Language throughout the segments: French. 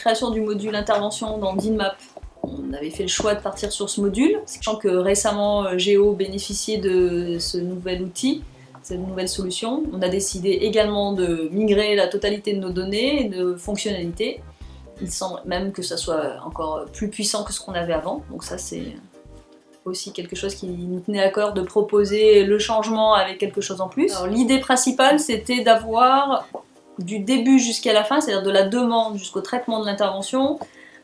création du module intervention dans DINMAP, on avait fait le choix de partir sur ce module, sachant que récemment Géo bénéficiait de ce nouvel outil, cette nouvelle solution. On a décidé également de migrer la totalité de nos données et de fonctionnalités. Il semble même que ça soit encore plus puissant que ce qu'on avait avant, donc ça c'est aussi quelque chose qui nous tenait à cœur de proposer le changement avec quelque chose en plus. L'idée principale c'était d'avoir du début jusqu'à la fin, c'est-à-dire de la demande jusqu'au traitement de l'intervention,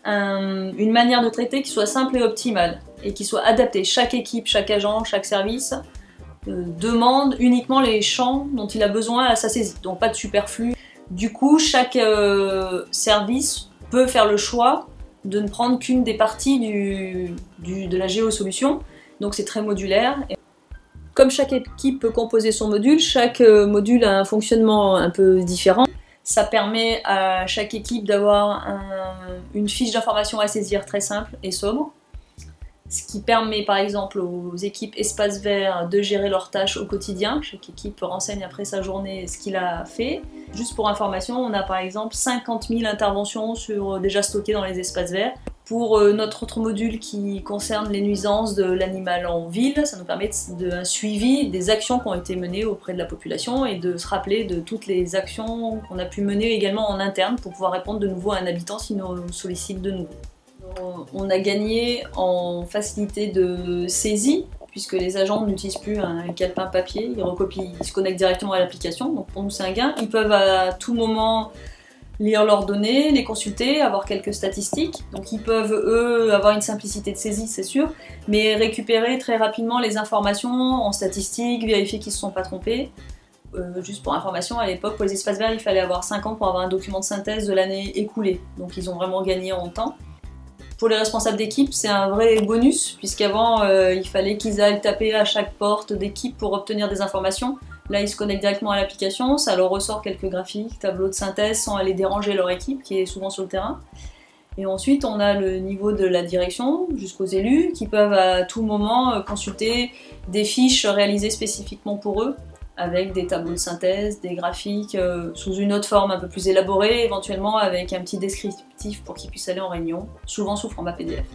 une manière de traiter qui soit simple et optimale et qui soit adaptée. Chaque équipe, chaque agent, chaque service demande uniquement les champs dont il a besoin à sa saisie, donc pas de superflu. Du coup, chaque service peut faire le choix de ne prendre qu'une des parties de la géosolution, donc c'est très modulaire. Comme chaque équipe peut composer son module, chaque module a un fonctionnement un peu différent. Ça permet à chaque équipe d'avoir une fiche d'information à saisir très simple et sobre, ce qui permet par exemple aux équipes espace vert de gérer leurs tâches au quotidien. Chaque équipe renseigne après sa journée ce qu'il a fait. Juste pour information, on a par exemple 50 000 interventions déjà stockées dans les espaces verts. Pour notre autre module qui concerne les nuisances de l'animal en ville, ça nous permet un suivi des actions qui ont été menées auprès de la population et de se rappeler de toutes les actions qu'on a pu mener également en interne pour pouvoir répondre de nouveau à un habitant s'il nous sollicite de nouveau. On a gagné en facilité de saisie, puisque les agents n'utilisent plus un calepin papier, ils recopient, ils se connectent directement à l'application, donc pour nous c'est un gain. Ils peuvent à tout moment lire leurs données, les consulter, avoir quelques statistiques, donc ils peuvent eux avoir une simplicité de saisie c'est sûr, mais récupérer très rapidement les informations en statistiques, vérifier qu'ils ne se sont pas trompés. Juste pour information, à l'époque pour les espaces verts il fallait avoir 5 ans pour avoir un document de synthèse de l'année écoulée, donc ils ont vraiment gagné en temps. Pour les responsables d'équipe, c'est un vrai bonus, puisqu'avant, il fallait qu'ils aillent taper à chaque porte d'équipe pour obtenir des informations. Là, ils se connectent directement à l'application, ça leur ressort quelques graphiques, tableaux de synthèse, sans aller déranger leur équipe, qui est souvent sur le terrain. Et ensuite, on a le niveau de la direction, jusqu'aux élus, qui peuvent à tout moment consulter des fiches réalisées spécifiquement pour eux, avec des tableaux de synthèse, des graphiques sous une autre forme un peu plus élaborée, éventuellement avec un petit descriptif pour qu'ils puissent aller en réunion, souvent sous format PDF.